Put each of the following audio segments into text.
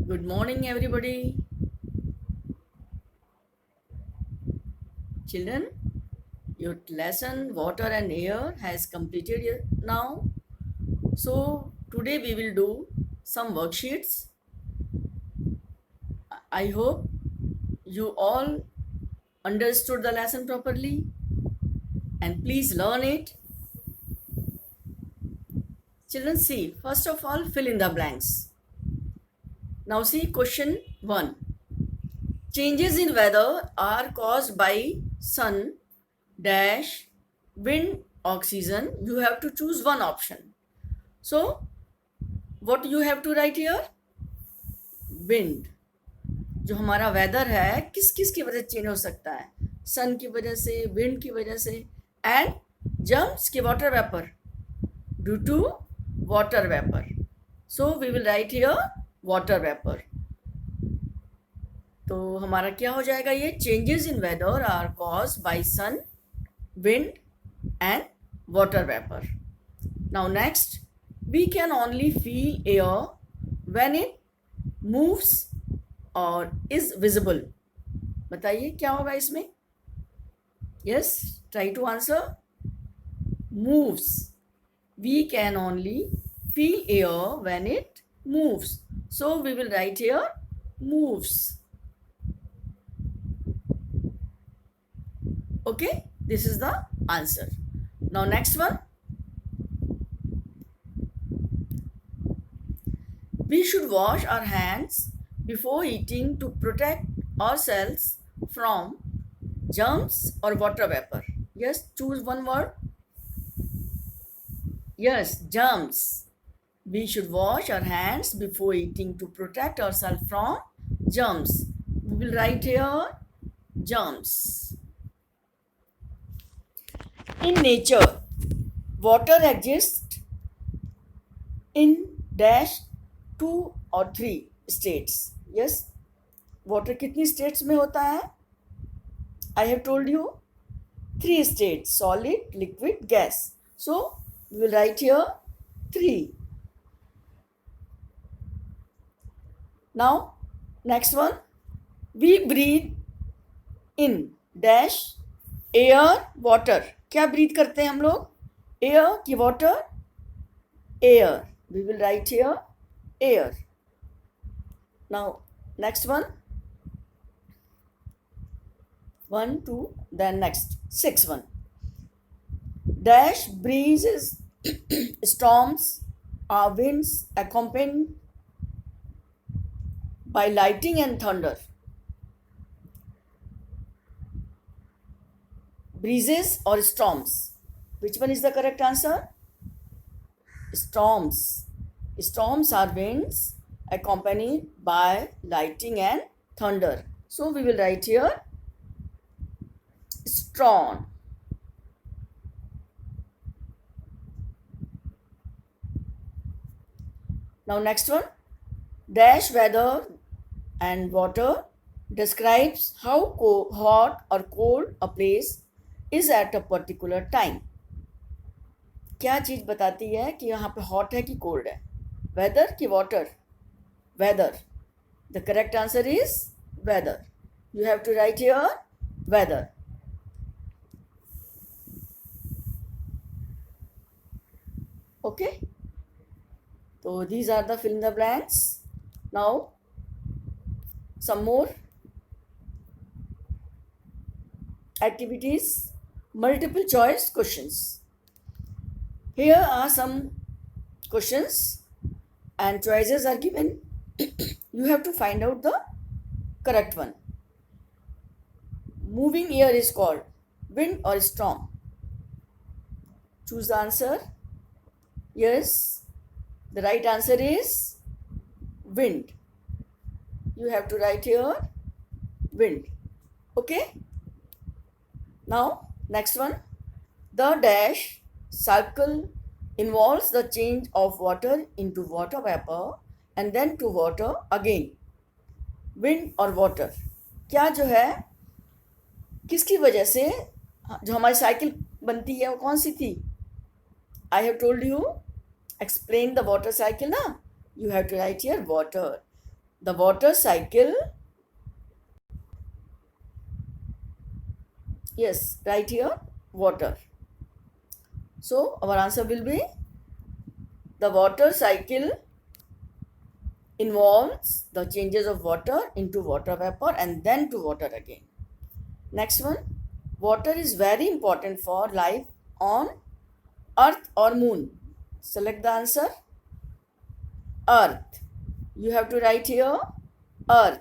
Good morning, everybody. Children, your lesson Water and Air has completed now. So, today we will do some worksheets. I hope you all understood the lesson properly and please learn it. Children, see, first of all, fill in the blanks. Now, see question 1. Changes in weather are caused by sun, dash, wind, oxygen. You have to choose one option. So, what you have to write here? Wind. जो हमारा weather है किस किस की वजह से change हो सकता है? सन की वजह से, विंड की वजह से, एंड जम्प्स की water vapour, due to water vapour. So we will write here water vapour. तो हमारा क्या हो जाएगा? ये changes in weather are cause by sun, wind and water vapour. Now next, we can only feel air when it moves or is visible. बताइए क्या होगा इसमें? Yes, try to answer. Moves. We can only feel air when it moves. So we will write here moves. Okay, this is the answer. Now next one. We should wash our hands before eating to protect ourselves from germs or water vapor. Yes, choose one word. Yes, germs. We should wash our hands before eating to protect ourselves from germs. We will write here germs. In nature, water exists in dash 2 or 3 states. Yes, water कितनी states में होता है? I have told you 3 states: solid, liquid, gas. So we will write here 3. Now next one, we breathe in dash air, water. क्या breathe करते हैं हम लोग? Air की water? Air. We will write here air. Now next one. 1 2 then next 6 1. Dash breezes storms are winds accompanied by lightning and thunder. Breezes or storms? Which one is the correct answer? Storms. Storms are winds accompanied by lightning and thunder. So we will write here storm. Now next one. Dash weather and water describes how hot or cold a place is at a particular time. क्या चीज बताती है कि यहाँ पे hot है कि cold है? वेदर की water? Weather. The correct answer is weather. You have to write here weather. Okay, तो these are the fill in the blanks. Now some more activities. Multiple choice questions. Here are some questions and choices are given. You have to find out the correct one. Moving air is called wind or storm? Choose the answer. Yes, the right answer is wind. You have to write here wind. Okay. Now next one. The dash cycle involves the change of water into water vapor and then to water again. Wind or water? क्या जो है किसकी वजह से जो हमारी cycle बनती है वो कौन सी थी? I have told you, explain the water cycle ना. You have to write here water. The water cycle. Yes, right here, water. So our answer will be the water cycle involves the changes of water into water vapor and then to water again. Next one, water is very important for life on earth or moon. Select the answer. Earth. You have to write here earth.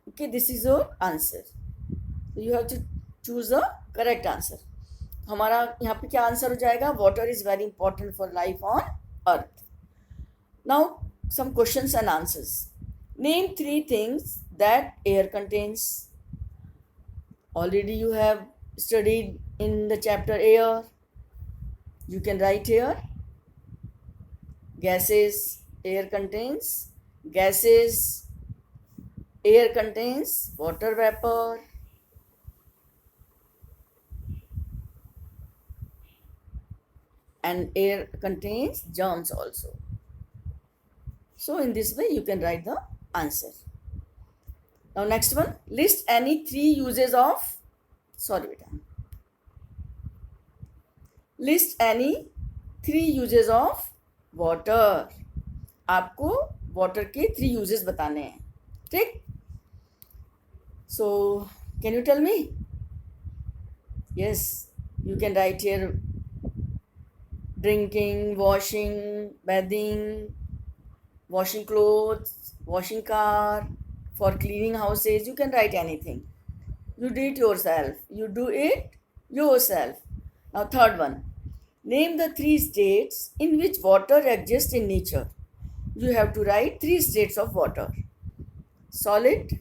Okay, this is your answer. So you have to choose the correct answer. हमारा यहाँ पे क्या answer हो जाएगा? Water is very important for life on earth. Now some questions and answers. Name 3 things that air contains. Already you have studied in the chapter air. You can write here. Gases, air contains gases. Air contains water vapor. And air contains germs also. So in this way you can write the answer. Now next one, list any 3 uses of, list any 3 uses of water. आपको water के 3 uses बताने हैं. ठीक? So can you tell me? Yes, you can write here drinking, washing, bathing, washing clothes, washing car, for cleaning houses. You can write anything. You do it yourself. Now third one. Name the 3 states in which water exists in nature. You have to write 3 states of water. Solid.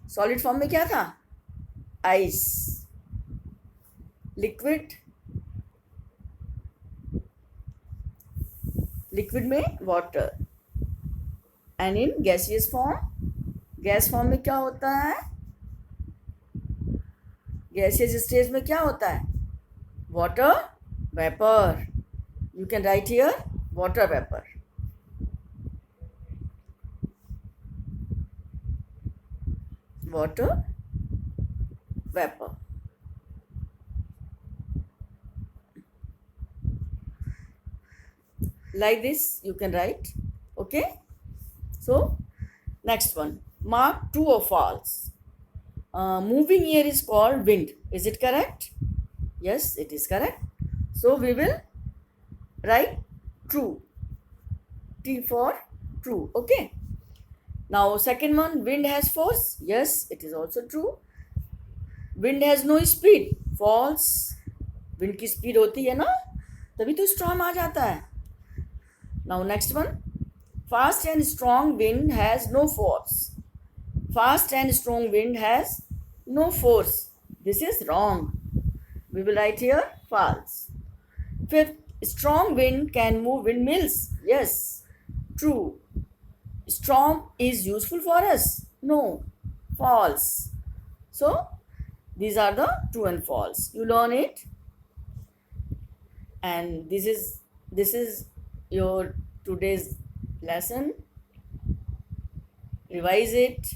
Solid form में क्या था? Ice. Liquid. Liquid में water. And in gaseous form, gas form में क्या होता है? Gaseous stage में क्या होता है? Water vapor. You can write here water vapor. Water vapor. Like this you can write. Okay. So next one, mark true or false. Moving air is called wind. Is it correct? Yes, it is correct. So we will write true. T for true. Okay. Now second one, wind has force. Yes, it is also true. Wind has no speed. False. Wind की speed होती है ना, तभी तो storm आ जाता है. Now next one, fast and strong wind has no force. Fast and strong wind has no force. This is wrong. We will write here false. Fifth, strong wind can move windmills. Yes, true. Storm is useful for us. No, false. So these are the true and false. You learn it, and this is your today's lesson. Revise it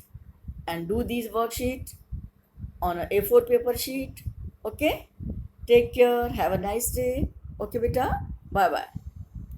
and do these worksheet on a A4 paper sheet. Okay, take care, have a nice day. Okay beta, bye bye.